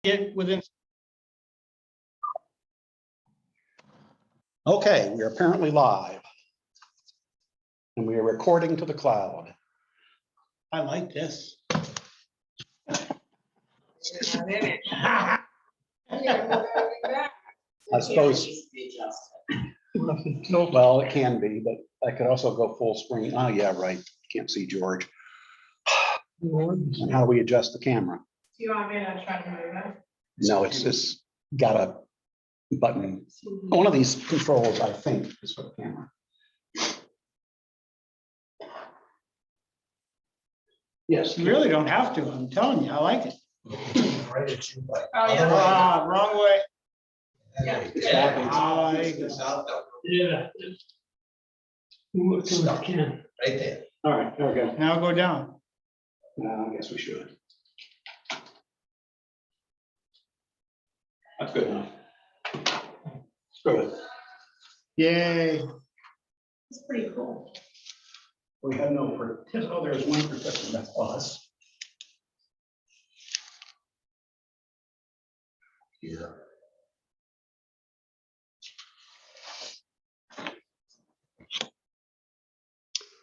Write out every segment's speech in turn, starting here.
get within. Okay, we are apparently live. And we are recording to the cloud. I like this. I suppose, well, it can be, but I could also go full screen. Oh, yeah, right. Can't see George. And how do we adjust the camera? Do you want me to try to move it? No, it's just got a button. One of these controls, I think, is for the camera. Yes. You really don't have to. I'm telling you, I like it. Oh, yeah. Wrong way. Yeah. Yeah. Right there. All right, there we go. Now go down. I guess we should. That's good enough. Screw it. Yay. It's pretty cool. We have no, oh, there's one protector, that's us. Here.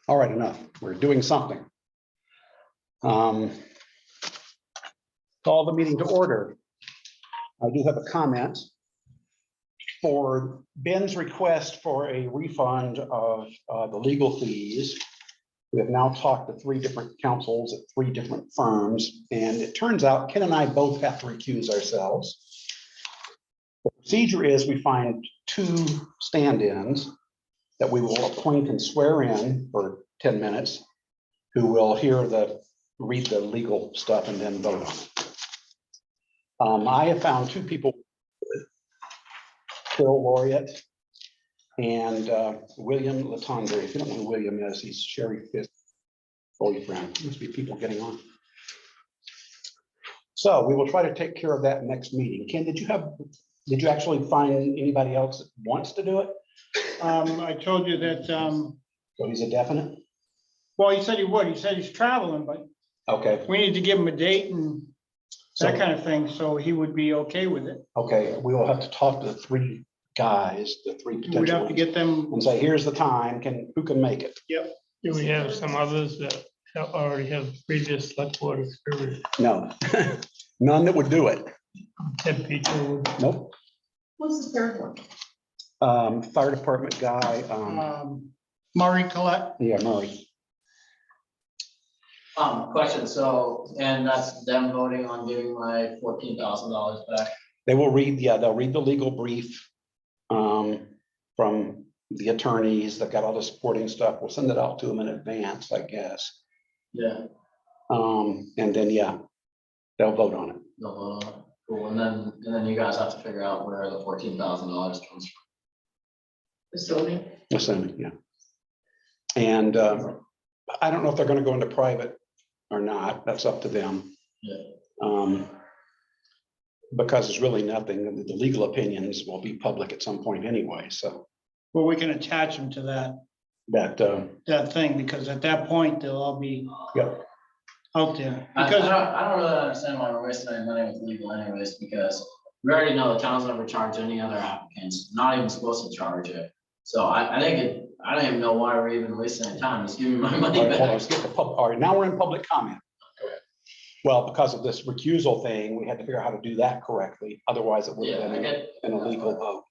All right, enough. We're doing something. Call the meeting to order. I do have a comment for Ben's request for a refund of the legal fees. We have now talked to 3 different counsels at 3 different firms, and it turns out Ken and I both have to recuse ourselves. The procedure is we find 2 stand-ins that we will appoint and swear in for 10 minutes, who will read the legal stuff and then vote on it. I have found 2 people, Phil Laureate and William Latondre. If you don't know who William is, he's Sherry Fisk's boyfriend. Must be people getting on. So we will try to take care of that next meeting. Ken, did you actually find anybody else that wants to do it? I told you that, So he's a definite? well, he said he would. He said he's traveling, but Okay, we need to give him a date and so, that kind of thing, so he would be okay with it. okay, we will have to talk to the 3 guys, the 3 We'd potential have to ones, get them. and say, here's the time, who can make it? Do we have some others that already have previous select board experience? No, none that would do it. Ted Petro, Nope. What's the third one? Fire department guy, Murray Collette. yeah, Murray. Question, so, and that's them voting on giving my $14,000 back? They will read, yeah, they'll read the legal brief from the attorneys that got all the supporting stuff. We'll send it out to them in advance, I guess. Yeah. And then, yeah, they'll vote on it. No, cool, and then you guys have to figure out where the $14,000 comes from. Assuming, yeah. And I don't know if they're going to go into private or not. That's up to them. Yeah. Because it's really nothing. The legal opinions will be public at some point anyway. So Well, we can attach them to that thing, because at that point, they'll all be yep. out there. I Because don't really understand why we're wasting any money with legal anyways, because we already know the town's never charged any other applicants, not even supposed to charge it. So I don't even know why we're even wasting any time. Just give me my money All right, hold on, back. let's get the all right, now we're in public comment. Well, because of this recusal thing, we had to figure out how to do that correctly. Otherwise, it would have Yeah, I been get. an illegal vote.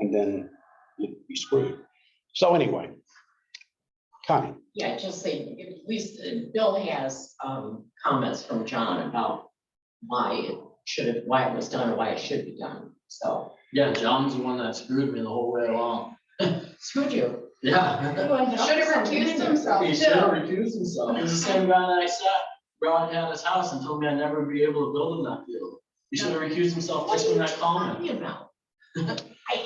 And then you'd be screwed. So anyway. Connie, Yeah, just say, at least Bill has comments from John about why it was done or why it should be done. So Yeah, John's the one that screwed me the whole way along. screwed you. Yeah. Should have recused himself He should have too. recused himself. He's the same guy that I said brought down his house and told me I'd never be able to build in that field. He should have recused himself What just are from you that comment. talking about?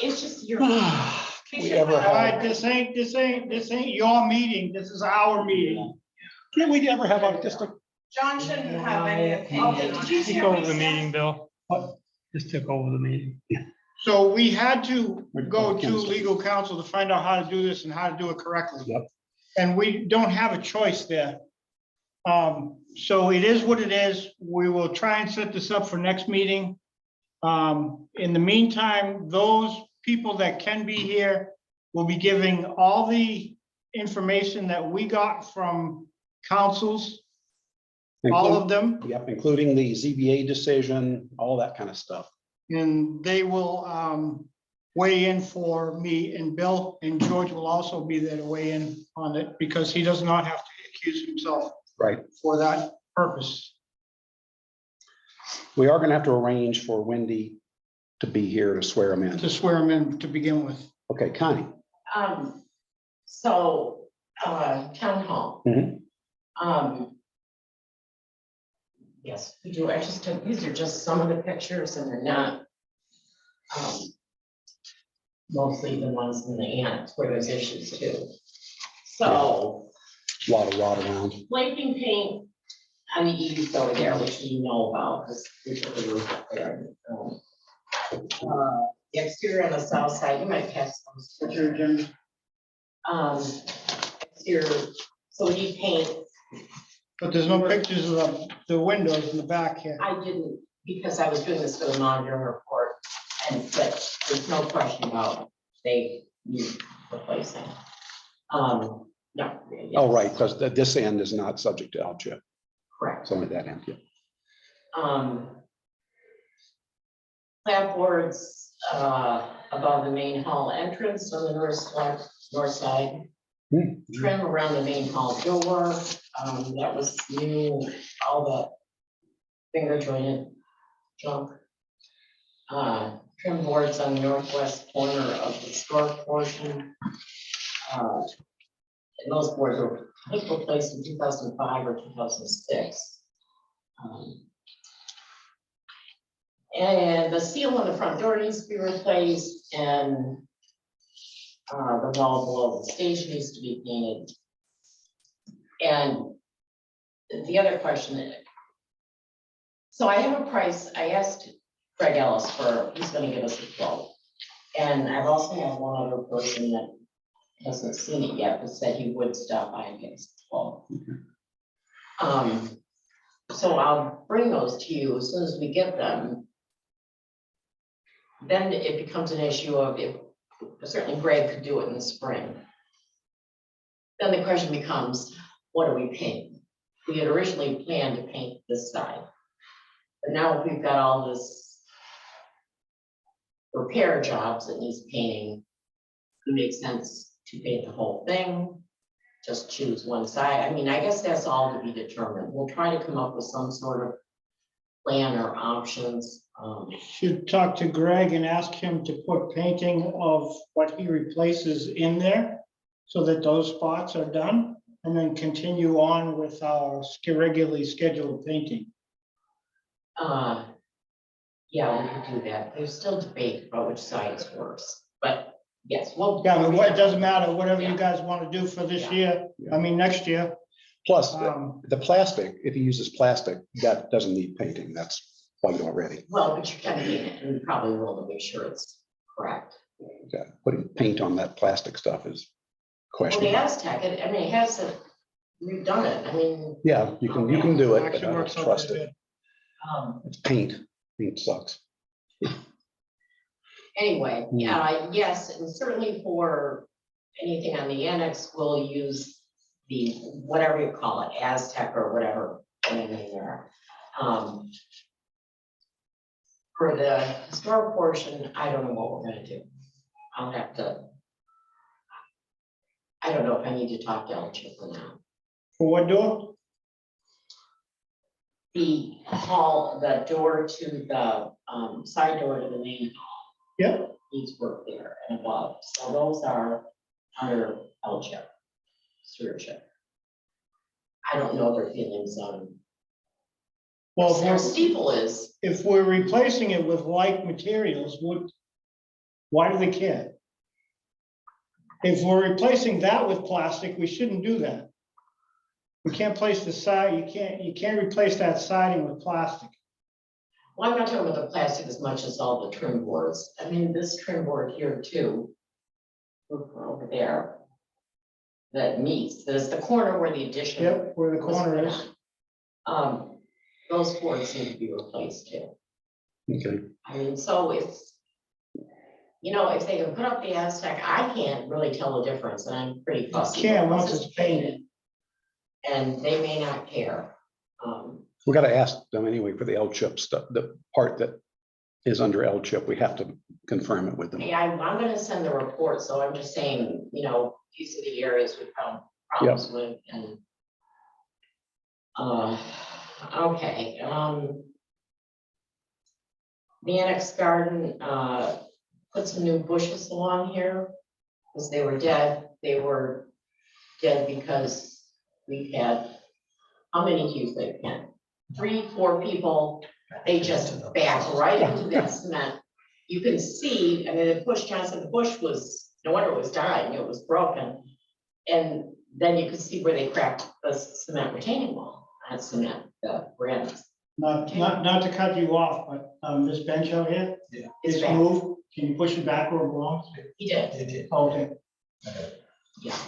It's just your. can we ever all right, have, this ain't your meeting. This is our meeting. can we ever have just a, John shouldn't have any opinion. Did you take hear over me the say? meeting, Bill. What? Just took over the meeting. So we had to go to legal counsel to find out how to do this and how to do it correctly. Yep. And we don't have a choice there. So it is what it is. We will try and set this up for next meeting. In the meantime, those people that can be here will be giving all the information that we got from councils, all of them, Yep, including the ZBA decision, all that kind of stuff. and they will weigh in for me, and Bill and George will also be there to weigh in on it because he does not have to accuse himself Right. for that purpose. We are gonna have to arrange for Wendy to be here to swear him in. To swear him in to begin with. Okay, Connie. So, town hall. Mhm. Yes, we do. I just took, these are just some of the pictures and they're not. Mostly the ones in the annex where there's issues too. So, A lot of rot around. flaking paint on the eaves over there, which you know about, because we put the roof up there. The exterior on the south side, you might pass those pictures, Jim. Exterior, so we need paint. But there's no pictures of the windows in the back here. I didn't, because I was doing this for the monitoring report, but there's no question about they need replacing. No. Oh, right, because this end is not subject to LGIP. Correct. It's only that end. Yeah. Clapboards above the main hall entrance on the north side. Trim around the main hall door. That was new, all the finger jointed junk. Trim boards on the northwest corner of the store portion. And those boards were, I think, replaced in 2005 or 2006. And the seal on the front door needs to be replaced, and the wall below the stage needs to be painted. And the other question, so I have a price. I asked Greg Ellis for, he's going to give us a quote. And I've also had one other person that hasn't seen it yet, but said he would stop by and give us a quote. So I'll bring those to you as soon as we get them. Then it becomes an issue of if, certainly Greg could do it in the spring. Then the question becomes, what do we paint? We had originally planned to paint this side. But now if we've got all this repair jobs that needs painting, it makes sense to paint the whole thing, just choose one side. I mean, I guess that's all to be determined. We'll try to come up with some sort of plan or options. Should talk to Greg and ask him to put painting of what he replaces in there so that those spots are done, and then continue on with our regularly scheduled painting. Yeah, we could do that. There's still debate about which side is worse, but yes, well. Yeah, but it doesn't matter, whatever you guys want to do for this year, I mean, next year. Plus, the plastic, if he uses plastic, that doesn't need painting. That's white already. Well, but you can paint it, and you probably will to make sure it's correct. Yeah, putting paint on that plastic stuff is Well, the questionable. Aztec, I mean, it hasn't redone it. I mean, Yeah, you can do it, but I Actually don't works out trust pretty it. good. It's paint. Paint sucks. anyway, yes, and certainly for anything on the annex, we'll use the, whatever you call it, Aztec or whatever. Anything there. For the historic portion, I don't know what we're gonna do. I'll have to. I don't know if I need to talk to LG for now. For what door? The hall, the door to the side door to the main hall. Yep. Needs work there and above. So those are under LG stewardship. I don't know their feelings on. Well, Their steeple is. if we're replacing it with like materials, why do they care? If we're replacing that with plastic, we shouldn't do that. We can't place the side, you can't replace that siding with plastic. Well, I'm not talking about the plastic as much as all the trim boards. I mean, this trim board here too. Over there. That meets, there's the corner where the addition. Yep, where the corner is. Those boards need to be replaced too. Okay, I mean, so it's, if they can put up the Aztec, I can't really tell the difference, and I'm pretty fussy. Can't once it's painted. And they may not care. we got to ask them anyway for the L-chip stuff, the part that is under L-chip, we have to confirm it with them. Yeah, I'm gonna send the report, so I'm just saying, these are the areas we found problems with, and okay, the annex garden, put some new bushes along here, because they were dead. They were dead because we had, how many do you think, Ken? 3, 4 people, they just backed right into that cement. You can see, I mean, the bush, Johnson, the bush was, no wonder it was dying, it was broken. And then you could see where they cracked the cement retaining wall, that cement, the rims. Not to cut you off, but this bench out here, It's it's back. moved. Can you push it back where it belongs? He did, Okay. yeah.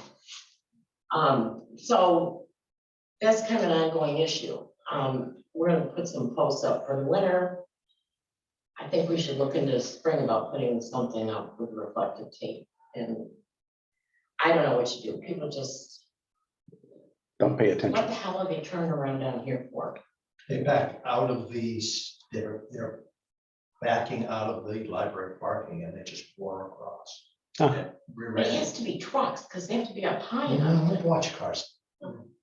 So that's kind of an ongoing issue. We're gonna put some posts up for the winter. I think we should look into spring about putting something up with reflective tape, and I don't know what to do. People just, Don't pay what attention. the hell are they turning around down here for? They back out of these, they're backing out of the library parking and they just bore across. Huh. And we're It ready. has to be trucks, because they have to be up high You enough. know, watch cars.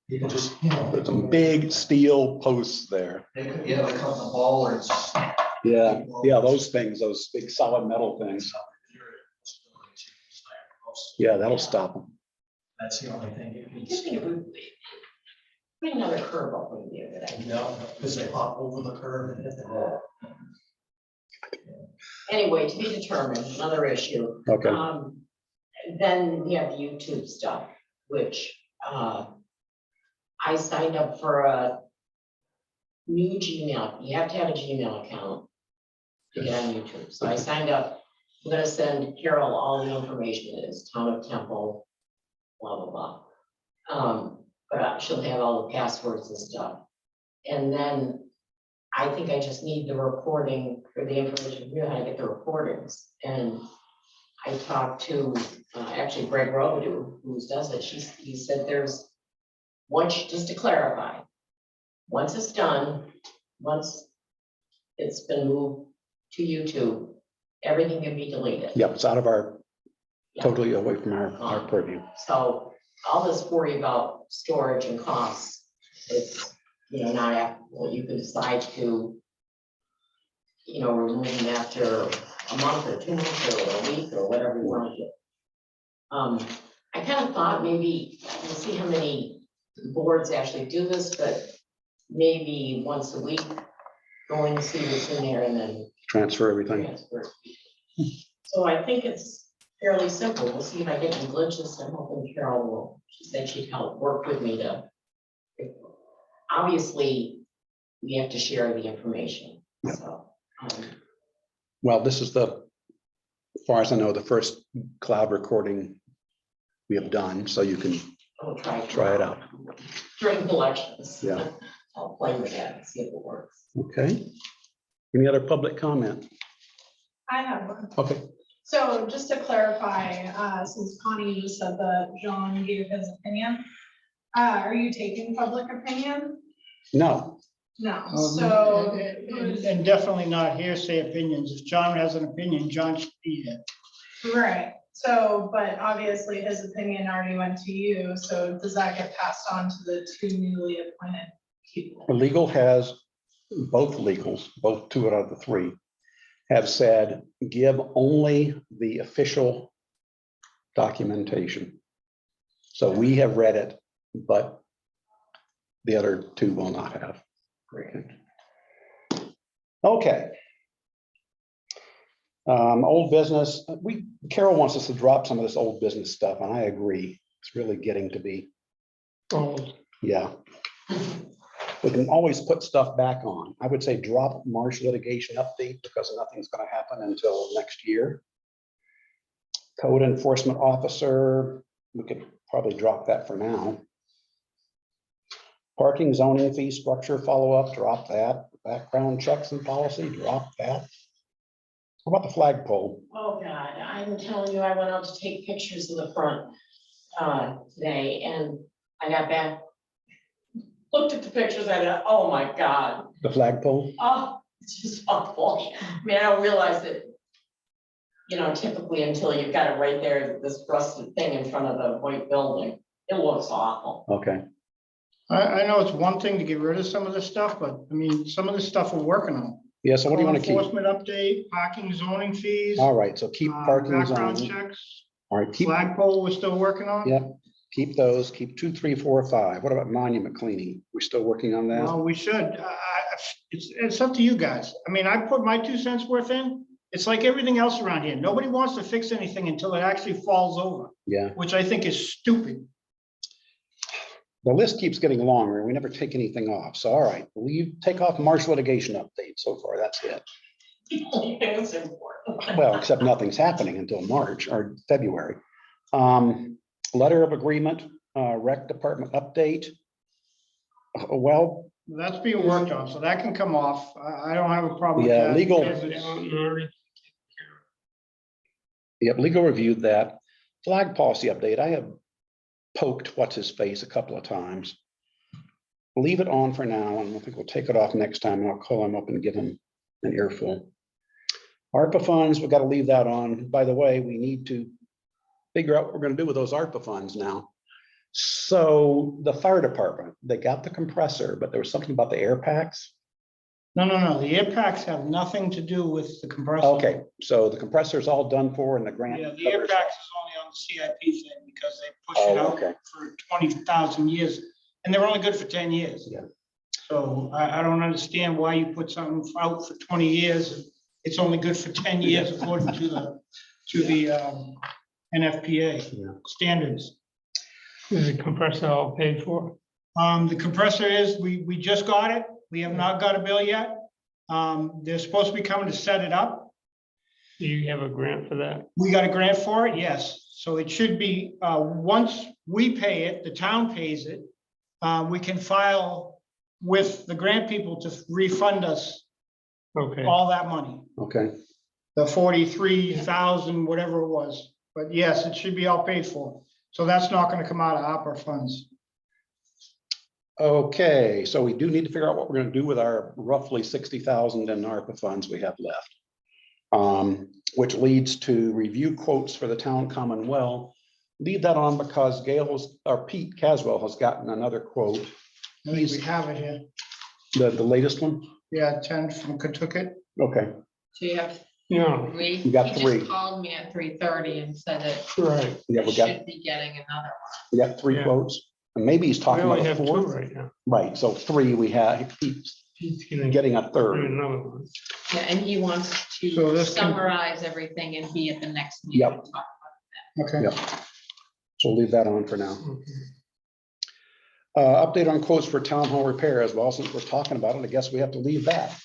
People just, There's some big steel posts there. they could, they come the bollards. Yeah, those things, those big solid metal things. Yeah, that'll stop them. That's the only thing you I can just see. think it would put another curb up would be a good idea. No, because they hop over the curb and hit the wall. Anyway, to be determined, another issue. Okay, Then we have the YouTube stuff, which I signed up for a new Gmail. You have to have a Gmail account to get on YouTube. So I signed up. I'm gonna send Carol all the information. It is Town of Temple, blah, blah, blah. But she'll have all the passwords and stuff. And then I think I just need the reporting or the information, you know how to get the recordings. And I talked to actually Greg Robidoux, who does it. He said there's, just to clarify, once it's done, once it's been moved to YouTube, everything can be deleted. yep, it's out of our, Yeah. totally away from our purview. So all this worry about storage and costs, it's, not applicable. You can decide to, remove them after a month or 2 months or a week or whatever you want to do. I kind of thought maybe, we'll see how many boards actually do this, but maybe once a week, go in and see what's in there and then Transfer everything. transfer. So I think it's fairly simple. We'll see if I get any glitches. I'm hoping Carol will, she said she'd help work with me to. Obviously, we have to share the information, so. Well, this is as far as I know, the first cloud recording we have done, so you can I'll try. try it out. During elections. Yeah. I'll play with that and see if it works. Okay. Any other public comment? I have one. Okay, So just to clarify, since Connie just said that John gave his opinion, are you taking public opinion? no, No, so. And definitely not hearsay opinions. If John has an opinion, John should be here. Right, so, but obviously his opinion already went to you, so does that get passed on to the 2 newly appointed people? legal has, both legals, both 2 out of the 3, have said, give only the official documentation. So we have read it, but the other 2 will not have. Great. Okay. Old business, Carol wants us to drop some of this old business stuff, and I agree. It's really getting to be, Old. yeah. We can always put stuff back on. I would say drop Marsh litigation update because nothing's going to happen until next year. Code enforcement officer, we could probably drop that for now. Parking zoning fee structure follow-up, drop that. Background checks and policy, drop that. What about the flagpole? Oh, God, I'm telling you, I went out to take pictures of the front today, and I got back. Looked at the pictures, I thought, oh my God, The flagpole? oh, it's just awful. I mean, I don't realize that, you know, typically until you've got it right there, this rusted thing in front of the white building, it looks awful. Okay, I know it's one thing to get rid of some of this stuff, but I mean, some of this stuff we're working on. yeah, so what do you want to keep? Enforcement update, parking zoning fees. All right, so keep parking Background zoning. checks, All right, keep, flagpole we're still working on. yep, keep those, keep 2, 3, 4, 5. What about monument cleaning? We're still working on that? Well, we should. It's up to you guys. I mean, I put my 2 cents worth in. It's like everything else around here. Nobody wants to fix anything until it actually falls over, Yeah, which I think is stupid. the list keeps getting longer and we never take anything off. So, all right, take off Marsh litigation update so far. That's it. It's important. Well, except nothing's happening until March or February. Letter of agreement, rec department update. Well, That's being worked on, so that can come off. I don't have a problem with Yeah, that. legal- because it's- yep, legal reviewed that. Flag policy update. I have poked what's his face a couple of times. Leave it on for now, and I think we'll take it off next time, and I'll call him up and give him an earful. ARPA funds, we've got to leave that on. By the way, we need to figure out what we're going to do with those ARPA funds now. So the fire department, they got the compressor, but there was something about the air packs. No. The air packs have nothing to do with the compressor. Okay, so the compressor is all done for and the grant. Yeah, the air covers- packs is only on the CIP thing because they push it Oh, out okay. for 20,000 years, and they're only good for 10 years. Yeah. So I don't understand why you put something out for 20 years. And it's only good for 10 years according to the NFPA Yeah. standards. Is the compressor all paid for? The compressor is, we just got it. We have not got a bill yet. They're supposed to be coming to set it up. Do you have a grant for that? We got a grant for it, yes. So it should be, once we pay it, the town pays it. We can file with the grant people to refund us Okay, all that money, Okay, the 43,000, whatever it was. But yes, it should be all paid for. So that's not gonna come out of ARPA funds. okay, so we do need to figure out what we're gonna do with our roughly 60,000 in ARPA funds we have left. Which leads to review quotes for the town commonwealth. Leave that on because Pete Caswell has gotten another quote. I think we have it here. The latest one? Yeah, 10 from Kentucky. Okay, So you have yeah, 3. You got He 3. just called me at 3:30 and said that right. yeah, I we got, should be getting another we got 3 Yeah. quotes. And maybe he's We talking only about a have 2 fourth. right now. Right, so 3 we have, he's He's gonna getting a do third. another one. one. Yeah, and he wants So to this can- summarize everything and be at the next meeting. Yep. and talk Okay. Yep. So we'll leave that on for now. Okay. Update on quotes for town hall repairs. Well, since we're talking about it, I guess we have to leave that.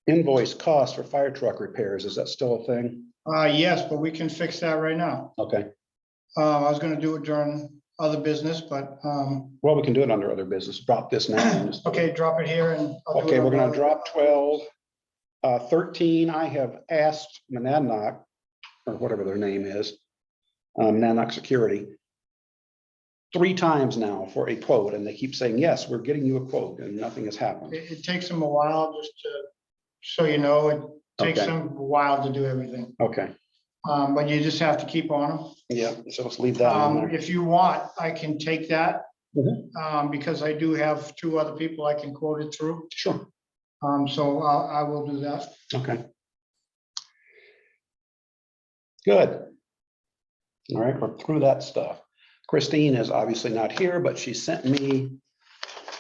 Invoice cost for fire truck repairs. Is that still a thing? Yes, but we can fix that right now. Okay, I was gonna do it during other business, but, well, we can do it under other business. Drop this now. okay, drop it here and. I'll do it Okay, we're on gonna the- drop 12. 13, I have asked Monadnock, or whatever their name is, Monadnock Security, 3 times now for a quote, and they keep saying, yes, we're getting you a quote, and nothing has happened. It takes them a while just to, so you know, it takes Okay. them a while to do everything. Okay, But you just have to keep on them. yeah, so let's leave that on there. If you want, I can take that. Mhm. Because I do have 2 other people I can quote it through. Sure, So I will do that. okay. Good. All right, we're through that stuff. Christine is obviously not here, but she sent me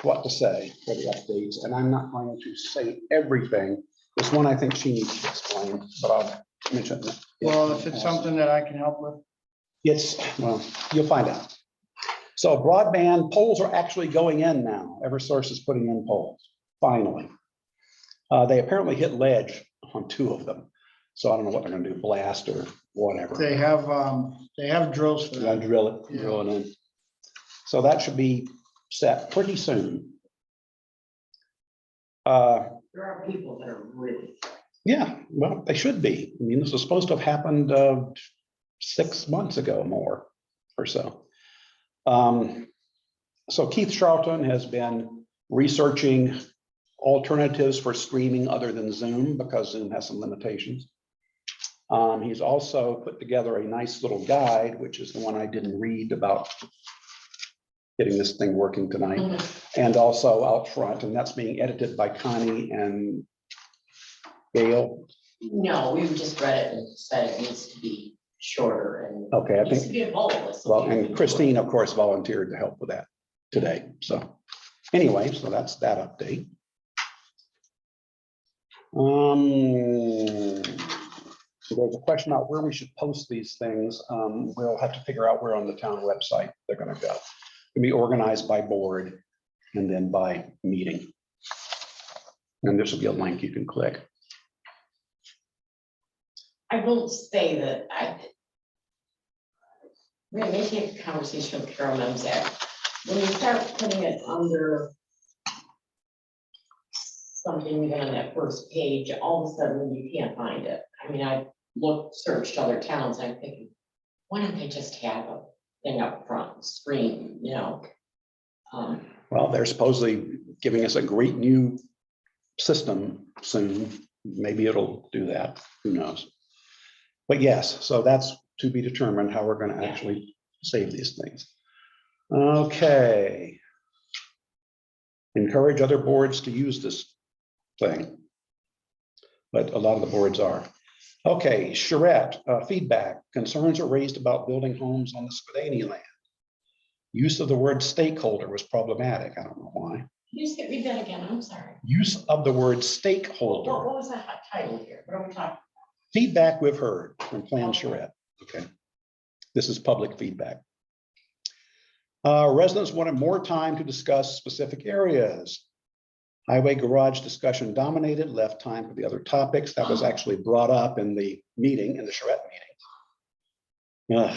what to say for the updates, and I'm not going to say everything. This one I think she needs to explain, but I'll mention it. Well, if it's something that I can help with. It's, well, you'll find out. So broadband poles are actually going in now. Eversource is putting in poles, finally. They apparently hit ledge on 2 of them. So I don't know what they're gonna do, blast or whatever. They have drills for They're gonna that. drill it in. So that should be set pretty soon. There are people that are really. Yeah, well, they should be. I mean, this was supposed to have happened 6 months ago, more or so. So Keith Charlton has been researching alternatives for streaming other than Zoom because Zoom has some limitations. He's also put together a nice little guide, which is the one I didn't read, about getting this thing working tonight, and also out front, and that's being edited by Connie and Gail. No, we just read it and said it needs to be shorter and. Okay, I Needs to think, be a bullet. well, and Christine, of course, volunteered to help with that today. So anyway, so that's that update. There's a question about where we should post these things. We'll have to figure out where on the town website they're going to go. It'll be organized by board and then by meeting. And this will be a link you can click. I will say that we're gonna take a conversation with Carol Memzak. When you start putting it under something even on that first page, all of a sudden you can't find it. I mean, I searched other towns, I'm thinking, why don't they just have a thing up front, screen, you know? Well, they're supposedly giving us a great new system soon. Maybe it'll do that. Who knows? But yes, so that's to be determined how we're going to actually save these things. Okay. Encourage other boards to use this thing. But a lot of the boards are. Okay, Charette, feedback. Concerns are raised about building homes on the Spadania land. Use of the word stakeholder was problematic. I don't know why. Can you just read that again? I'm sorry. Use of the word What stakeholder. was that title here? What are we talking? Feedback we've heard from Plan Charette. Okay. This is public feedback. Residents wanted more time to discuss specific areas. Highway garage discussion dominated, left time for the other topics. That was actually brought up in the meeting, in the Charette meeting.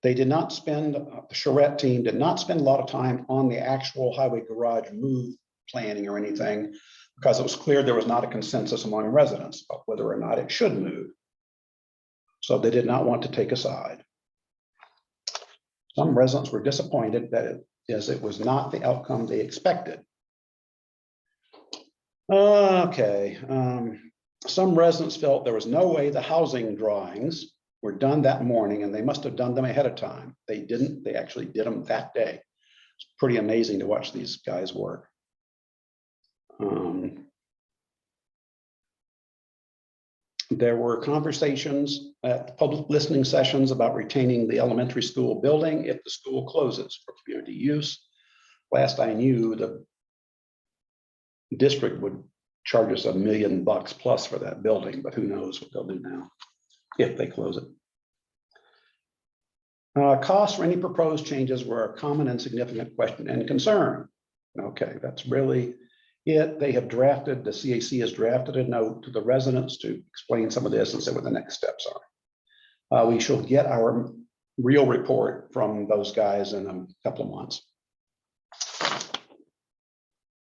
They did not spend, the Charette team did not spend a lot of time on the actual highway garage move planning or anything, because it was clear there was not a consensus among residents about whether or not it should move. So they did not want to take a side. Some residents were disappointed that it was not the outcome they expected. Okay, some residents felt there was no way the housing drawings were done that morning and they must have done them ahead of time. They didn't, they actually did them that day. It's pretty amazing to watch these guys work. There were conversations at public listening sessions about retaining the elementary school building if the school closes for community use. Last I knew, the district would charge us $1 million plus for that building, but who knows what they'll do now if they close it. Costs for any proposed changes were a common and significant question and concern. Okay, that's really it. They have drafted, the CAC has drafted a note to the residents to explain some of this and say what the next steps are. We shall get our real report from those guys in a couple of months.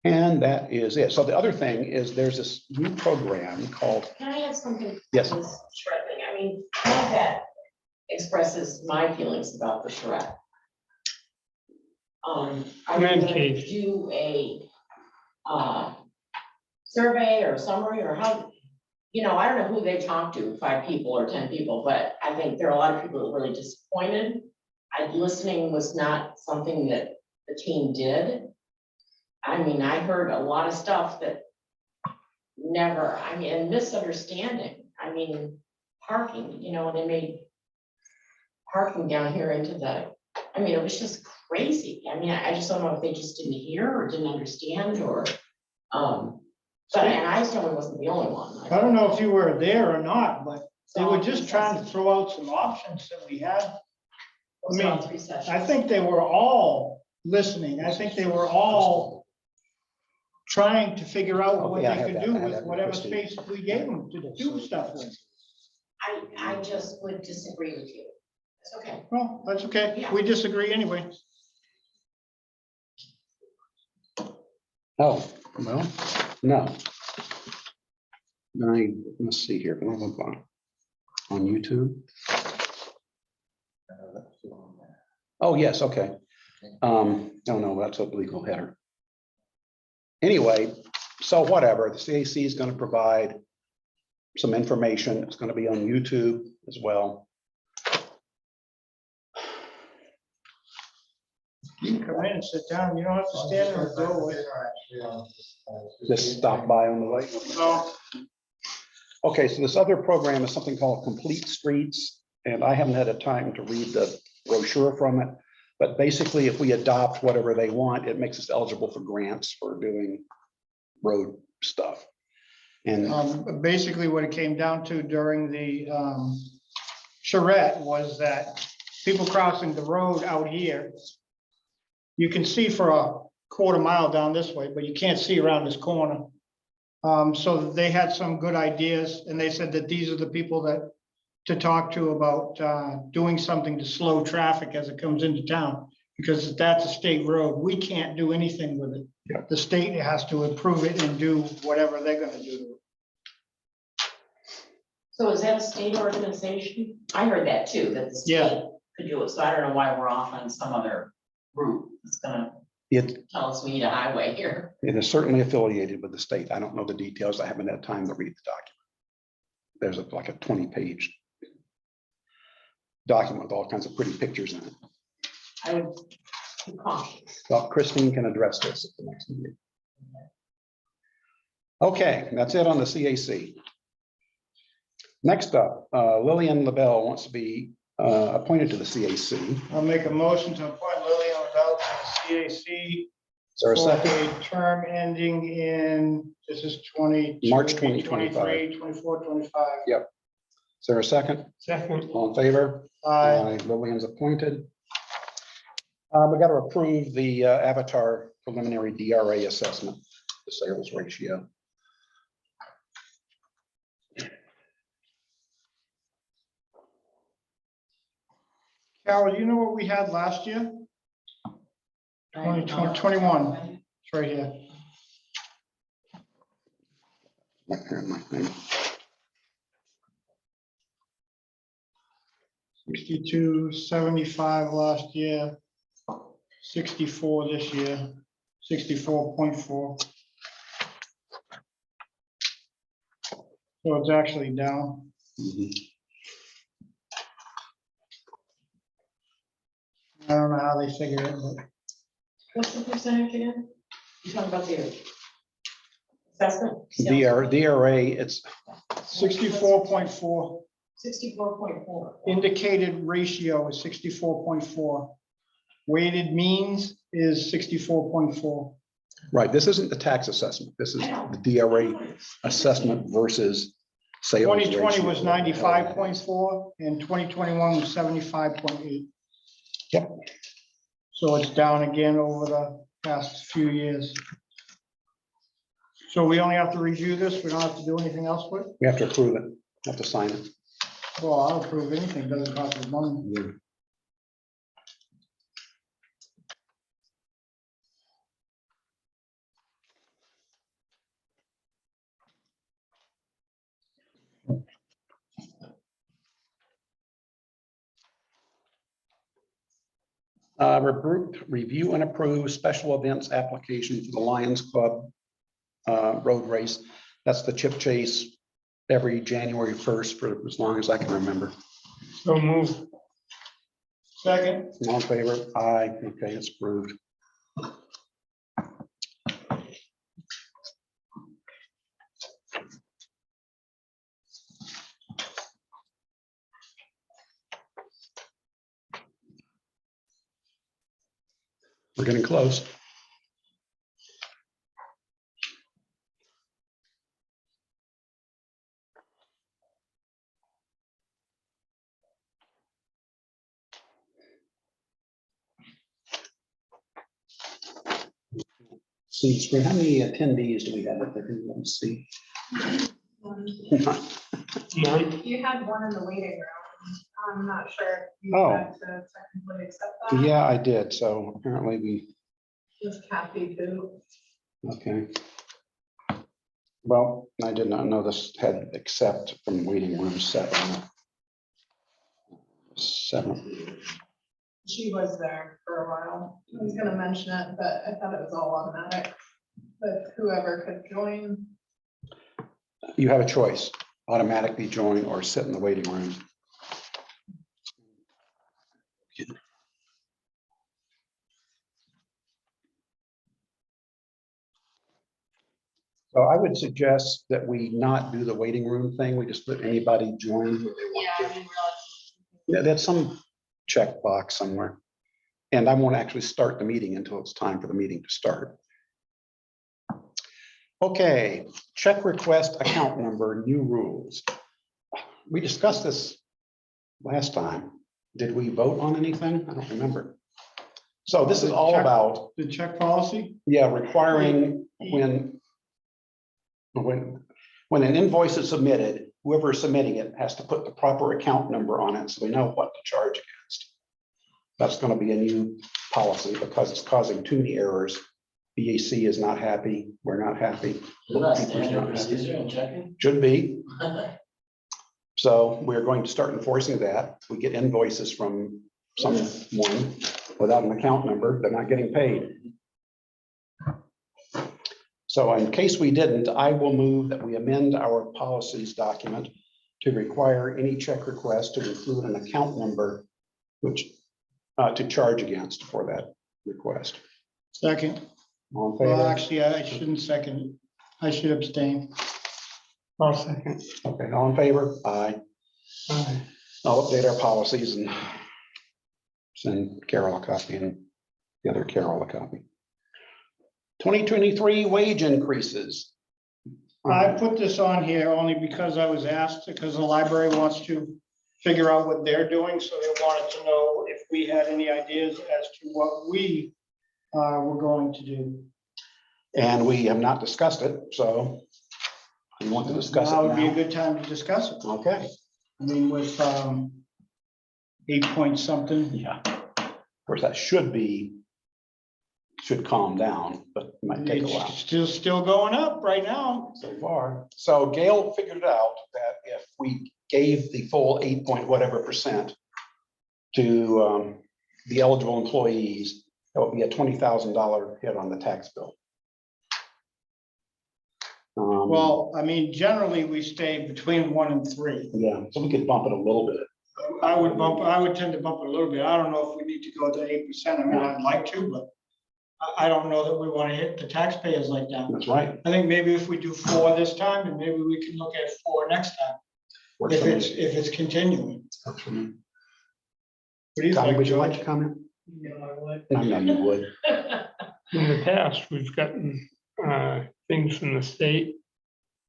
And that is it. So the other thing is there's this new program called. Can I have something? Yes. This Charette thing? I mean, how that expresses my feelings about the Charette. Are we Ma'am, going to Kate. do a survey or summary or how? You know, I don't know who they talked to, 5 people or 10 people, but I think there are a lot of people that were really disappointed. Listening was not something that the team did. I mean, I heard a lot of stuff that never, I mean, and misunderstanding. I mean, parking, you know, they made parking down here into the, I mean, it was just crazy. I mean, I just don't know if they just didn't hear or didn't understand or, but, and I certainly wasn't the only one. I don't know if you were there or not, but they were just So, trying to throw out some options that we had. those I are mean, 3 sessions. I think they were all listening. I think they were all trying to figure out Oh, what yeah, I they have could that. do I have with that from whatever Christine. space we gave them to do stuff with. I just would disagree with you. It's okay. Well, that's okay. Yeah. We disagree anyway. Oh, well, no. Let's see here. Blah, blah, blah. On YouTube. Oh, yes, okay. Oh, no, that's a legal header. Anyway, so whatever, the CAC is going to provide some information. It's going to be on YouTube as well. You can come in and sit down. You don't have to stand in the doorway. Just stop by on the way. No. Okay, so this other program is something called Complete Streets, and I haven't had a time to read the brochure from it. But basically, if we adopt whatever they want, it makes us eligible for grants for doing road stuff. And Basically, what it came down to during the charrette was that people crossing the road out here, you can see for a quarter mile down this way, but you can't see around this corner. So they had some good ideas, and they said that these are the people that to talk to about doing something to slow traffic as it comes into town, because that's a state road. We can't do anything with it. Yeah. The state has to approve it and do whatever they're gonna do to it. So is that a state organization? I heard that too, that the Yeah. state could do it, so I don't know why we're off on some other route that's gonna it tell us we need a highway here. is certainly affiliated with the state. I don't know the details. I haven't had time to read the document. There's like a 20-page document with all kinds of pretty pictures in it. I would be cautious. Well, Christine can address this at the next meeting. Okay, that's it on the CAC. Next up, Lilliane Lebel wants to be appointed to the CAC. I'll make a motion to appoint Lilliane Lebel to the CAC. Is there a For second? a term ending in, this is 20. March 2025. 23, 24, 25. Yep. Is there a second? Second, All in favor? Lillian's appointed. We got to approve the Avitar preliminary DRA assessment, the sales ratio. Carol, do you know what we had last year? 21. It's right here. Right here in my thing. 62.75 last year. 64 this year. 64.4. So it's actually down. Mhm. I don't know how they figure it, but What's the percentage again? You talking about the assessment? DRA, it's 64.4. 64.4. Indicated ratio is 64.4. Weighted means is 64.4. right. This isn't the tax assessment. This is the DRA assessment versus sales. 2020 was ratio. 95.4 and 2021 was 75.8. Yep. So it's down again over the past few years. So we only have to review this. We don't have to do anything else with it. We have to approve it, have to sign it. Well, I'll approve anything. Doesn't cost us money. Yeah. Review and approve special events application for the Lions Club road race. That's the chip chase every January 1st for as long as I can remember. so move. Second. All in favor? Aye. Okay, it's approved. We're getting close. see the screen. How many attendees do we have? Let me see. None. You had one in the waiting room. I'm not sure if you Oh. had to technically accept that. Yeah, I did. So apparently we, Just Kathy too. okay. Well, I did not know this had accept from waiting room 7. 7. She was there for a while. I was gonna mention it, but I thought it was all automatic. But whoever could join. You have a choice, automatically join or sit in the waiting room. So I would suggest that we not do the waiting room thing. We just let anybody join who they want to. Yeah, that's some checkbox somewhere. And I won't actually start the meeting until it's time for the meeting to start. Okay, check request account number, new rules. We discussed this last time. Did we vote on anything? I don't remember. So this is all about, The check policy? yeah, requiring when an invoice is submitted, whoever is submitting it has to put the proper account number on it so we know what to charge against. That's going to be a new policy because it's causing too many errors. BAC is not happy. We're not happy. Isn't that Bookkeeper's standard not happy. procedure in checking? Should be. So we're going to start enforcing that. We get invoices from someone without an account number, they're not getting paid. So in case we didn't, I will move that we amend our policies document to require any check request to include an account number, which to charge against for that request. Second. All in favor? Well, actually, I shouldn't second it. I should abstain. I'll second. Okay, all in favor? Aye. Aye. I'll update our policies and send Carol a copy and the other Carol a copy. 2023 wage increases. I put this on here only because I was asked, because the library wants to figure out what they're doing, so they wanted to know if we had any ideas as to what we were going to do. And we have not discussed it, so we want to discuss it Now would be a now. good time to discuss it. Okay, I mean, with 8 point something. yeah. Of course, that should calm down, but it might take a while. It's still going up right now. So far. So Gail figured out that if we gave the full 8 point whatever percent to the eligible employees, that would be a $20,000 hit on the tax bill. Well, I mean, generally, we stay between 1 and 3. Yeah, so we could bump it a little bit. I would tend to bump it a little bit. I don't know if we need to go to 8%. I mean, I'd like to, but I don't know that we want to hit the taxpayers like that. That's right. I think maybe if we do 4 this time, and maybe we can look at 4 next time, Works if for me. it's continuing. Works for me. What do you Tommy, think, would you like George? to comment? You know, I would. I know you would. In the past, we've gotten things from the state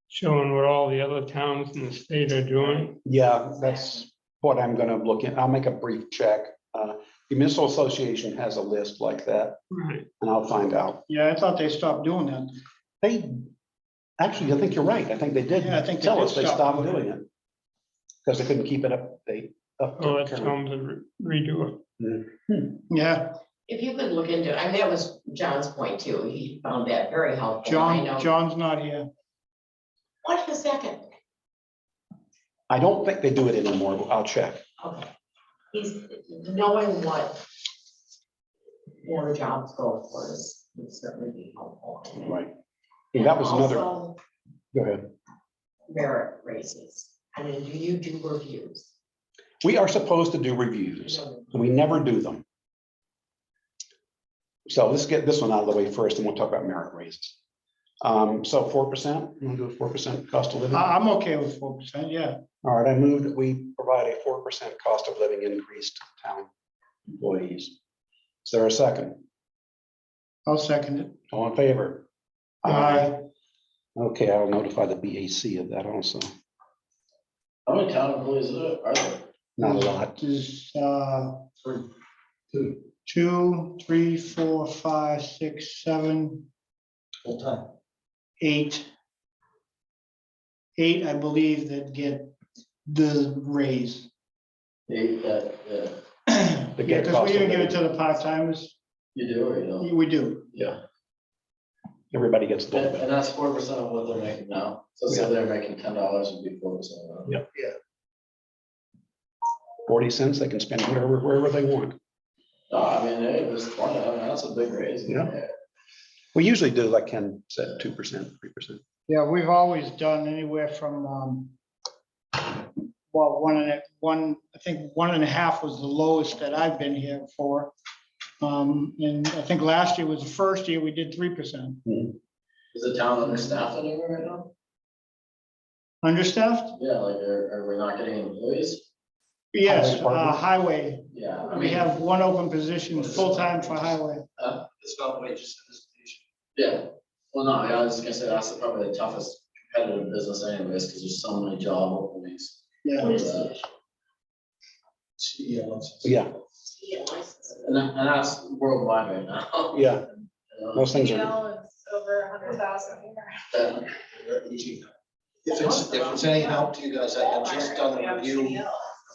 showing what all the other towns in the state are doing. Yeah, that's what I'm gonna look at. I'll make a brief check. The Municipal Association has a list like that, Right. and I'll find out. Yeah, I thought they stopped doing that. They, actually, I think you're right. I think they did Yeah, I think they tell did us they stop stopped doing doing it. Because they couldn't keep it up. Oh, that's time to redo it. Yeah, If you could look into, I mean, that was John's point too. He found that very helpful. I know. John's not here. What a second. I don't think they do it anymore, but I'll check. Okay. He's knowing what more jobs go for us would certainly be helpful. Right. And that was another, Also, go ahead. merit raises. I mean, do you do reviews? We are supposed to do reviews. We never do them. So let's get this one out of the way first, and we'll talk about merit raises. So 4%, you want to do a 4% cost of living? I'm okay with 4%, yeah. All right, I move that we provide a 4% cost of living increase to town employees. Is there a second? I'll second it. All in favor? Aye. Okay, I'll notify the BAC of that also. How many town employees are there? Not a lot. Is Two. 2, 3, 4, 5, 6, 7, Full time. 8, I believe, that get the raise. That, Yeah, They get because cost we of even give it living. to the part-timers. you do or you don't? We do. Yeah. Everybody gets a little And bit. that's 4% of what they're making now. So say they're making $10 would be 4% of that. Yeah. 40 cents, they can spend wherever they want. No, I mean, hey, it was 20, I mean, that's a big raise. Yeah. We usually do, like Ken said, 2%, 3%. Yeah, we've always done anywhere from, well, I think 1.5 was the lowest that I've been here for. And I think last year was the first year we did 3%. Is the town understaffed anywhere right now? Understaffed? Yeah, like, are we not getting employees? Yes, Highway department? highway. Yeah, I We mean, have one open position, full-time for highway. It's not wages in this station. yeah. Well, no, I was just gonna say that's probably the toughest competitive business anyways, because there's so many job openings. Yeah. CEO. Yeah, And that's worldwide right now. yeah, You know? those things are, CDL is over 100,000 here. Yeah. They're easy. If it's any help to you guys, I have just done a review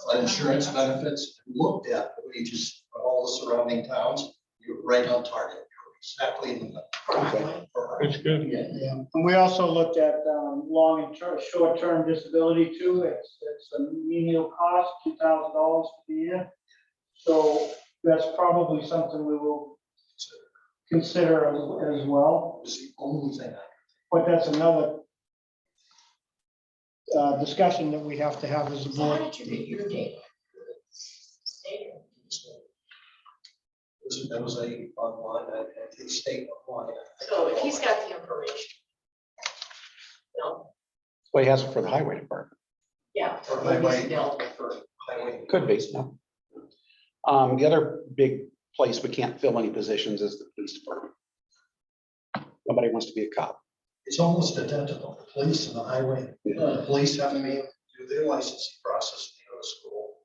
of insurance benefits, looked at the wages of all the surrounding towns. You're right on target. You're exactly in the middle. okay. That's good. Yeah. Yeah, and we also looked at long and short-term disability too. It's a menial cost, $2,000 for the year. So that's probably something we will consider as well. It's the only thing. But that's another discussion that we have to have as a So how board. did you get your data? That was a online, a state online. So if he's got the information. No, Well, he has it for the highway department. yeah. For maybe highway. it's available For highway. Could be, no. The other big place we can't fill any positions is the police department. Nobody wants to be a cop. It's almost identical, the police and the highway. The police have to do their licensing process, they go to school,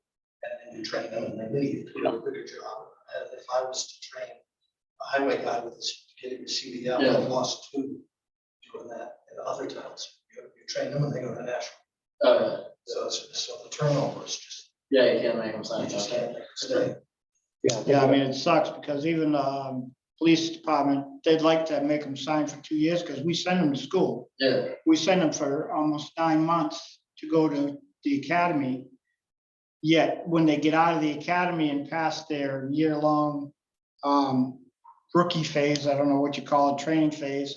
and then you train them and they leave, do a bigger job. And if I was to train a highway guy with getting a CDL, Yeah. I've lost 2 doing that in other towns. You train them and they go to national. So the turnover is just, Yeah, you can't make them you sign just that. can't make a mistake. Yeah, I mean, it sucks because even the police department, they'd like to make them sign for 2 years because we send them to school. Yeah, We send them for almost 9 months to go to the academy. Yet when they get out of the academy and pass their year-long rookie phase, I don't know what you call it, training phase,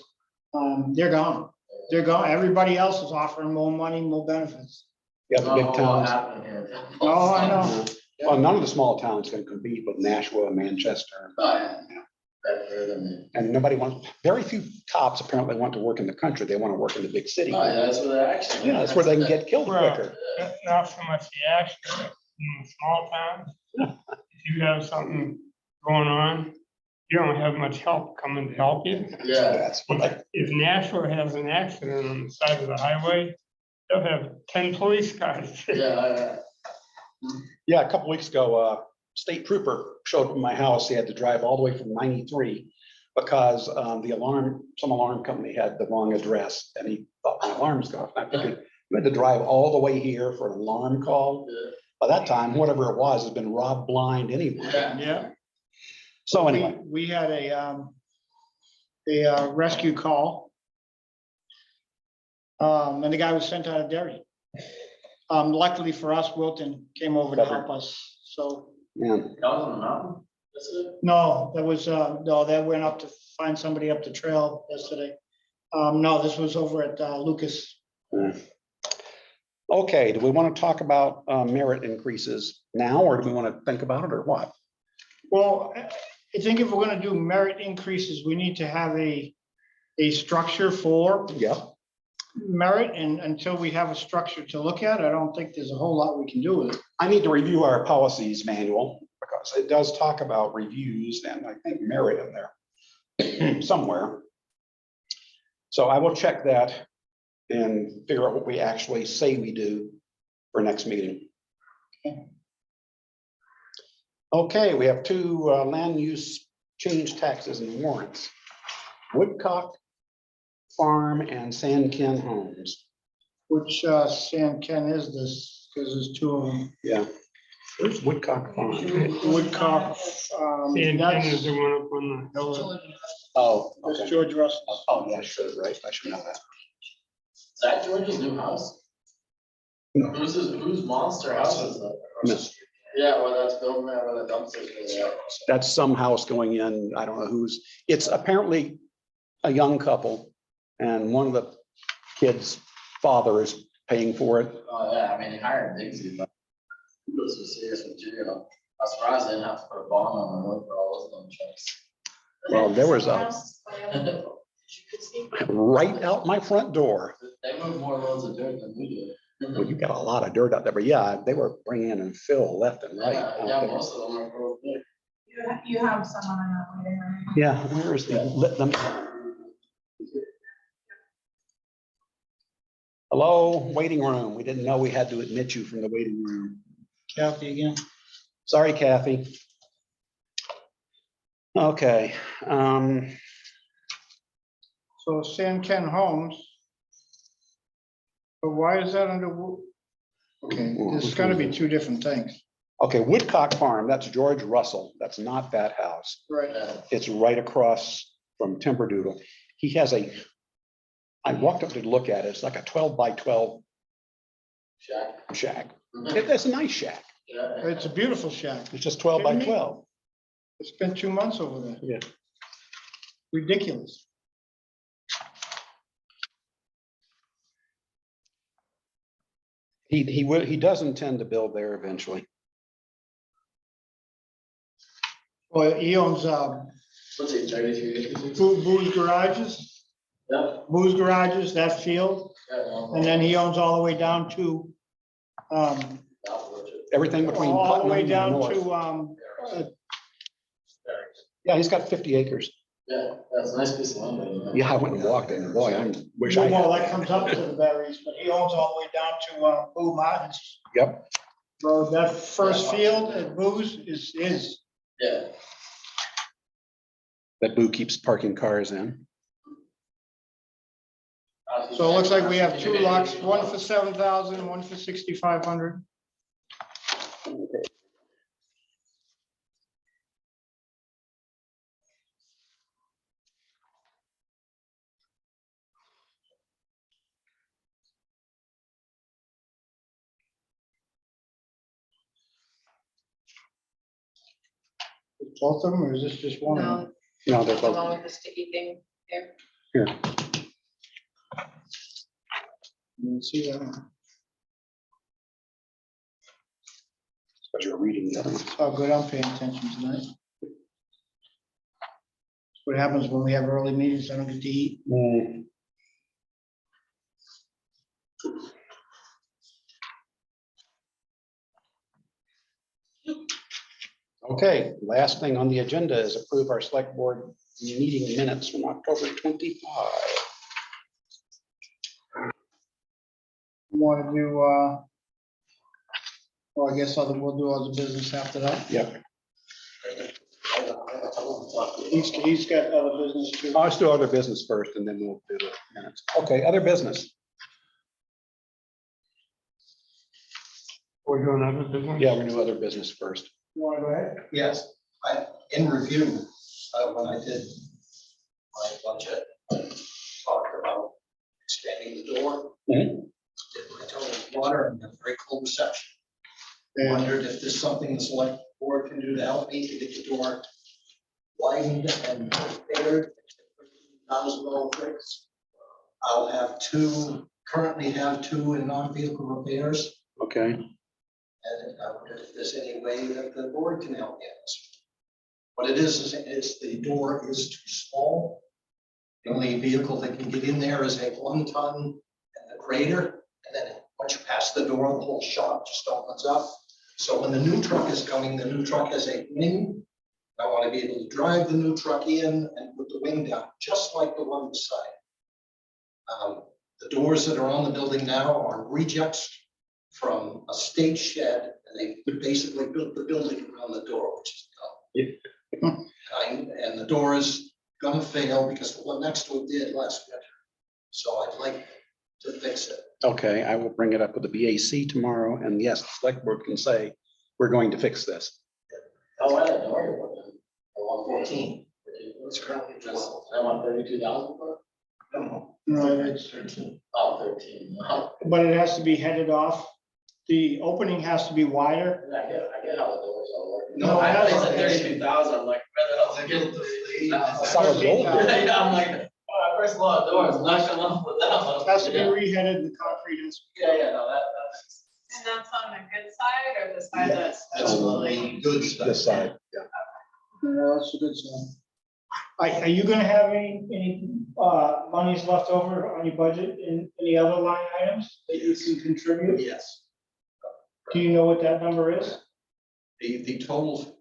they're gone. They're gone. Everybody else is offering more money, more benefits. Yeah, the big what towns. happened here. Oh, I know. Well, none of the small towns can compete with Nashua and Manchester. Oh, yeah. Better than, And nobody wants, very few cops apparently want to work in the country. They want to work in the big city. oh, yeah, that's where they're actually. Yeah, that's where they can get killed Well, quicker. not so much the action in small towns. If you have something going on, you don't have much help coming to help you. Yeah, That's what If Nashua has an accident on the side of the highway, they'll have 10 police cars. yeah, Yeah, a couple weeks ago, state trooper showed up at my house. He had to drive all the way from 93 because some alarm company had the wrong address and he thought my alarm was going off. I'm thinking, you had to drive all the way here for an alarm call. yeah. By that time, whatever it was, has been robbed blind anyway. Yeah. So anyway, We had a rescue call. And the guy was sent out of Derry. Luckily for us, Wilton came over to help us. So, yeah, That was on the mountain, that's it? no, that was, no, that went up to find somebody up the trail yesterday. No, this was over at Lucas. okay, do we want to talk about merit increases now, or do we want to think about it, or what? Well, I think if we're gonna do merit increases, we need to have a structure for Yeah, merit, and until we have a structure to look at, I don't think there's a whole lot we can do with it. I need to review our policies manual because it does talk about reviews and I think merit in there somewhere. So I will check that and figure out what we actually say we do for next meeting. Okay, we have 2 land use change taxes and warrants. Woodcock Farm and Sandkin Homes. Which San Ken is this? Because there's two of them. Yeah. Where's Woodcock Farm? Woodcock. Dan Ken is That's the one up on the hill. Oh, that's okay. George Russell. Oh, yeah, sure, right. I should know that. Is that George's new house? No. Whose monster house is that? No. Yeah, well, that's building there where the dumpsters are. That's some house going in, I don't know who's, it's apparently a young couple. And one of the kids' father is paying for it. Oh, yeah, I mean, they hired Dixie, but this was serious material. I was surprised they didn't have to put a bond on the road for all those dump trucks. Well, there was a, a. right out my front door. They move more loads of dirt than we do. Well, you got a lot of dirt out there, but yeah, they were bringing in and fill left and right. Yeah, out yeah, there. most of them are real big. You have someone in that waiting room. Yeah, where is the, let them. Hello, waiting room. We didn't know we had to admit you from the waiting room. Kathy again. Sorry, Kathy. Okay, So San Ken Homes. But why is that under? Okay, this is gonna be two different things. okay, Woodcock Farm, that's George Russell. That's not that house. Right. It's right across from Timberdoodle. He has a, I walked up to look at it. It's like a 12 by 12 Shack. shack. Mhm. It's a nice shack. Yeah. It's a beautiful shack. It's just 12 by Kidding me? 12. I spent 2 months over there. Yeah. Ridiculous. He does intend to build there eventually. Well, he owns What's it, 33? Boo's Garages, Yeah. Boo's Garages, that field, and then he owns all the way down to Everything between. all the Putnam way and down North. to Yeah, he's got 50 acres. Yeah, that's a nice piece of land. Yeah, I went and walked it and boy, I wish I well, had. that comes up to the berries, but he owns all the way down to Boo Martin's. Yep. Road. That first field at Boo's is his. Yeah. That Boo keeps parking cars in. So it looks like we have 2 lots, one for 7,000, one for 6,500. Both of them, or is this just one of them? No, No, they're the one both with the sticky thing there. here. You can see that. But you're reading the other one. That's how good I'm paying attention tonight. What happens when we have early meetings, I don't get to eat. Mm. Okay, last thing on the agenda is approve our select board meeting minutes from October 25. Want to do, well, I guess we'll do other business after that. Yep. He's got other business too. I'll do other business first and then we'll do the minutes. Okay, other business. We're doing other business. Yeah, we'll do other business first. You want to go ahead? Yes, in review, when I did my budget, talked about expanding the door. Mhm. Did my total water and a very cold reception. And Wondered if there's something the select board can do to help me to get the door widened and repaired. $1,000 fix. I'll have currently have 2 in non-vehicle repairs. Okay, And I wonder if there's any way that the board can help me in this. What it is the door is too small. The only vehicle that can get in there is a 1-ton and a grader. And then once you pass the door, the whole shop just opens up. So when the new truck is coming, the new truck has a wing. I want to be able to drive the new truck in and put the wing down, just like the one beside. The doors that are on the building now are rejects from a state shed, and they basically built the building around the door, which is dumb. And the door is gonna fail because the one next to it did last winter. So I'd like to fix it. Okay, I will bring it up with the BAC tomorrow, and yes, the select board can say, we're going to fix this. Oh, I don't know. I want 14. It's currently 12. I want 32,000 for it? No, No, it's 13. Oh, 13. Oh, but it has to be headed off. The opening has to be wider. I get how the doors all work. No, I that's- thought you said 32,000. I'm like, where the hell I is get it the- getting? Solid gold. I'm like, oh, first of all, doors, not showing up with that one. It has to be Yeah. reheaded, the concrete is. Yeah, no, that's. And that's on the good side or the side that's That's totally? the good stuff. This side, yeah. No, that's a good sign. Are you gonna have any monies left over on your budget in any other line items that you can contribute? Yes. Do you know what that number is? The total,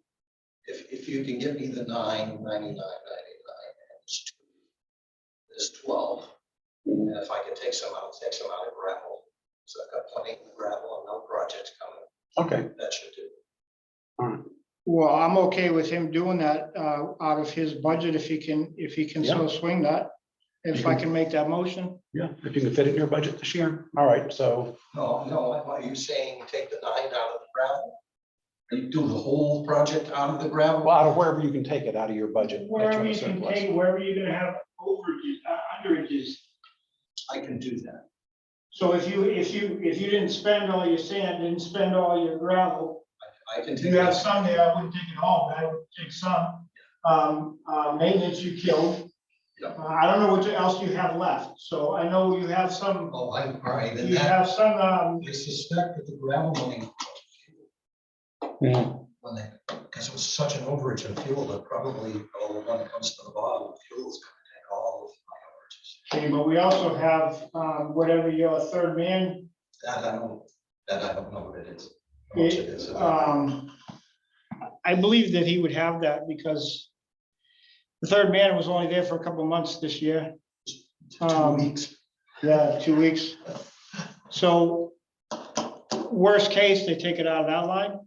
if you can give me the 999.99, is 12. And if I can take some out of gravel. So I've got plenty of gravel and no projects coming. Okay, That should do. all right. Well, I'm okay with him doing that out of his budget if he can so swing that. If I can make that motion. Yeah, if you can fit it in your budget this year. All right, so No, are you saying take the 9 out of the gravel? You do the whole project out of the gravel? well, out of wherever you can take it out of your budget. Wherever you extra can surplus. take, wherever you're gonna have overages, underages. I can do that. So if you didn't spend all your sand, didn't spend all your gravel, I can if take you have that. some there, I wouldn't take it all, but I would take some. Maintenance you killed. Yeah. I don't know what else you have left, so I know you have some, Oh, I'm all right. And you that, have some, I suspect that the gravel money, Mhm. when they, because it was such an overage in fuel, that probably, when it comes to the bottom, fuel is gonna take all of my overages. okay, but we also have, whatever your third man, That I don't know what it is. How much it is. I believe that he would have that because the third man was only there for a couple of months this year. 2 weeks. Yeah, 2 weeks. So worst case, they take it out of that line.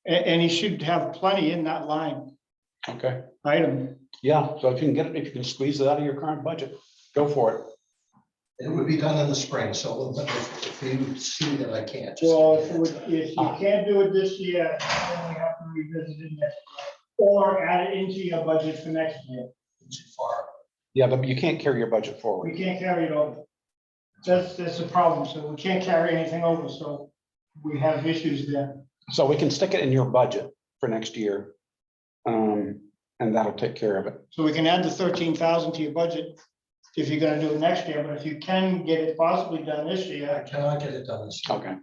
And he should have plenty in that line Okay, item. yeah, so if you can get it, if you can squeeze it out of your current budget, go for it. It would be done in the spring, so if you see that I can't. just- Well, if you can't do it this year, then we have to revisit it next year. Or add it into your budget for next year. Too far. Yeah, but you can't carry your budget forward. We can't carry it over. That's the problem. So we can't carry anything over, so we have issues there. So we can stick it in your budget for next year. And that'll take care of it. So we can add the 13,000 to your budget if you're gonna do it next year, but if you can get it possibly done this I year, cannot get it done this year. Okay,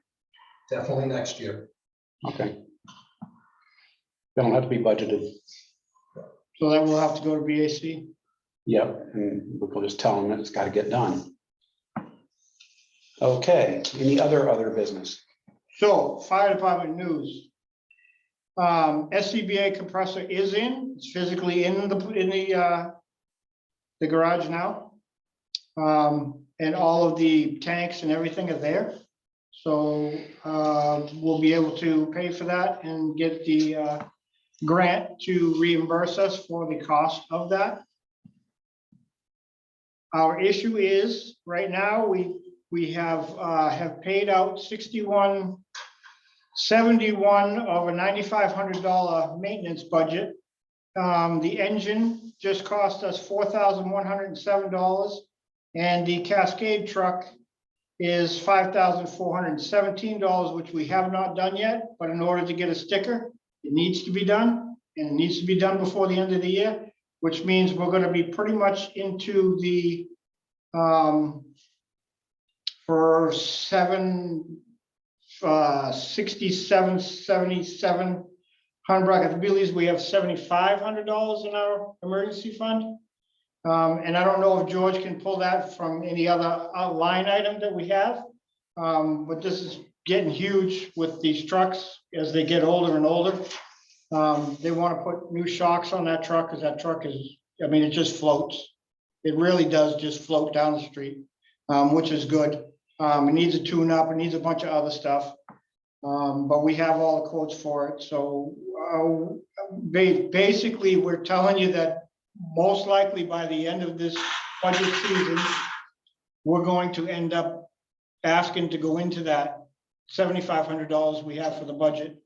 Definitely next year. okay. Then it'll have to be budgeted. so that will have to go to BAC. Yep, and we'll just tell them that it's got to get done. Okay, any other business? So fire department news. SCBA compressor is in, it's physically in the garage now. And all of the tanks and everything are there. So we'll be able to pay for that and get the grant to reimburse us for the cost of that. Our issue is, right now, we have paid out 6171 of a $9,500 maintenance budget. The engine just cost us $4,107, and the Cascade truck is $5,417, which we have not done yet, but in order to get a sticker, it needs to be done, and it needs to be done before the end of the year, which means we're gonna be pretty much into the for 767,7700. I believe we have $7,500 in our emergency fund. And I don't know if George can pull that from any other line item that we have. But this is getting huge with these trucks as they get older and older. They want to put new shocks on that truck because that truck is, I mean, it just floats. It really does just float down the street, which is good. It needs a tune up, it needs a bunch of other stuff. But we have all the quotes for it. So basically, we're telling you that most likely by the end of this budget season, we're going to end up asking to go into that $7,500 we have for the budget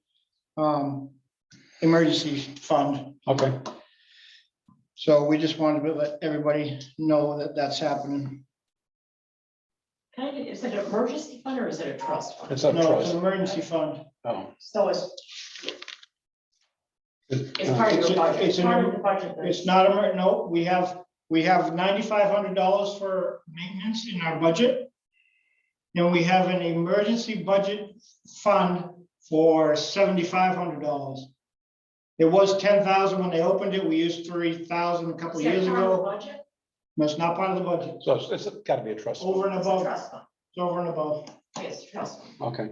emergency fund. Okay, So we just wanted to let everybody know that that's happening. Is it an emergency fund or is it a trust fund? it's a No, it's trust. an emergency fund. Oh. So it's part of It's your a- budget. it's an- Part of the budget. It's not no, we have $9,500 for maintenance in our budget. And we have an emergency budget fund for $7,500. It was 10,000 when they opened it. We used 3,000 a couple Is that years part of the ago. budget? No, it's not part of the budget. So it's got to be a trust. Over and It's a above, trust fund. it's over and above. Yes, trust fund. Okay.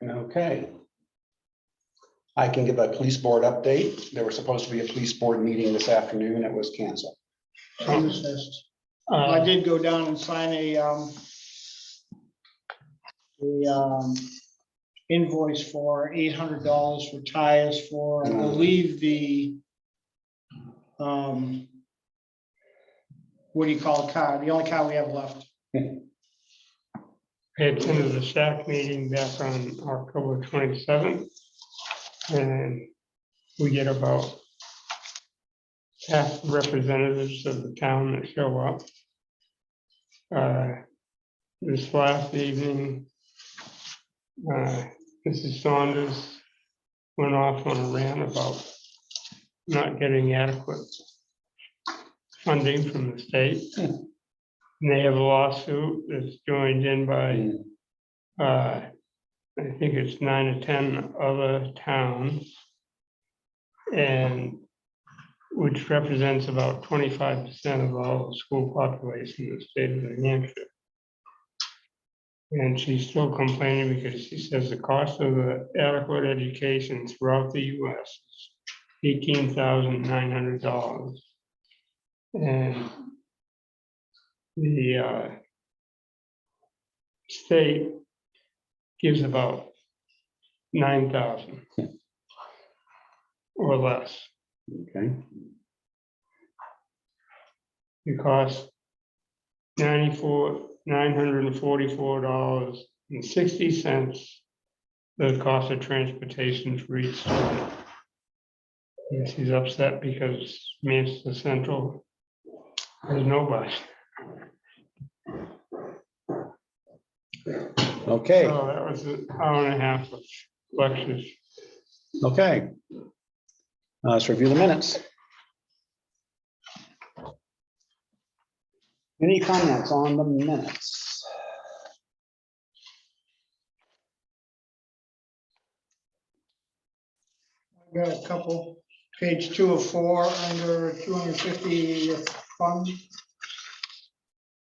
Okay. I can give a police board update. There was supposed to be a police board meeting this afternoon. It was canceled. I did go down and sign a invoice for $800 for tires for, I believe, the what do you call a car? The only car we have left. I attended the CAC meeting back on October 27th. And we get about half the representatives of the town that show up. This last evening, Mrs. Saunders went off on a rant about not getting adequate funding from the state. And they have a lawsuit that's joined in by, I think it's 9 or 10 other towns. And which represents about 25% of all the school population in the state of New Hampshire. And she's still complaining because she says the cost of the adequate education throughout the US is $18,900. And the state gives about 9,000 or less. Okay. It costs $944.60, the cost of transportation for each student. And she's upset because Manchester Central has no bus. Okay, So that was an hour and a half of lectures. okay. Let's review the minutes. Any comments on the minutes? I've got a couple, page 2 of 4 under 250 fund.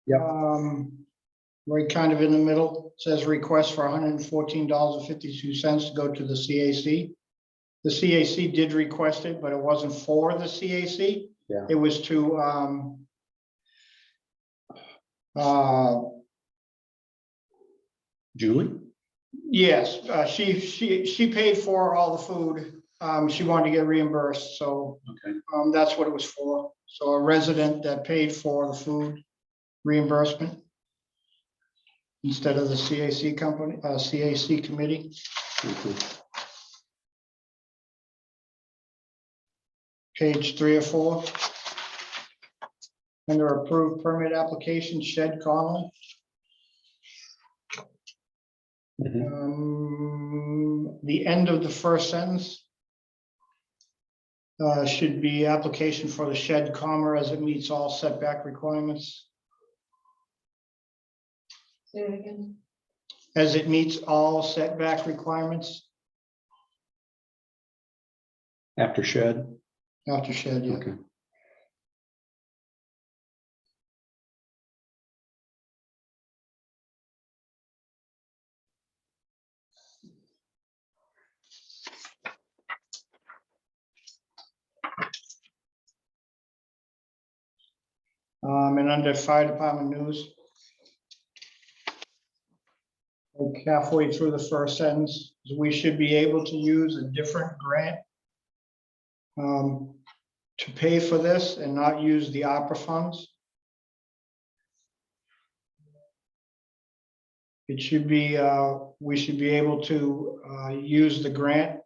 Yep. Right kind of in the middle, says request for $114.52 to go to the CAC. The CAC did request it, but it wasn't for the CAC. Yeah. It was to Julie? yes, she paid for all the food. She wanted to get reimbursed, so Okay. that's what it was for. So a resident that paid for the food reimbursement instead of the CAC company, CAC committee. Okay. Page 3 or 4. Under approved permit application, Shed Connolly. Mhm. The end of the first sentence should be application for the shed comma as it meets all setback requirements. Say it again. As it meets all setback requirements After shed? after shed, yeah. Okay. And under fire department news. like halfway through the first sentence, we should be able to use a different grant to pay for this and not use the ARPA funds. It should be, we should be able to use the grant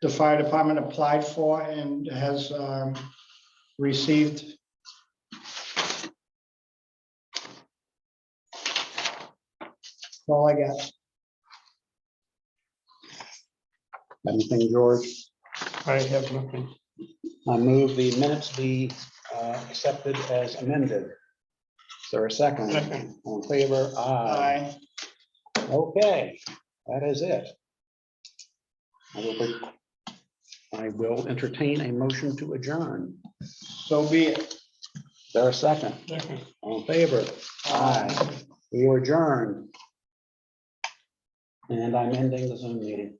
the fire department applied for and has received. All I got. Anything, George? I have nothing. I move the minutes be accepted as amended. Is there a second? Second. All in favor? Aye. Okay, that is it. I will entertain a motion to adjourn. So be it. Is there a second? Second. All in favor? Aye. We are adjourned. And I'm ending the Zoom meeting.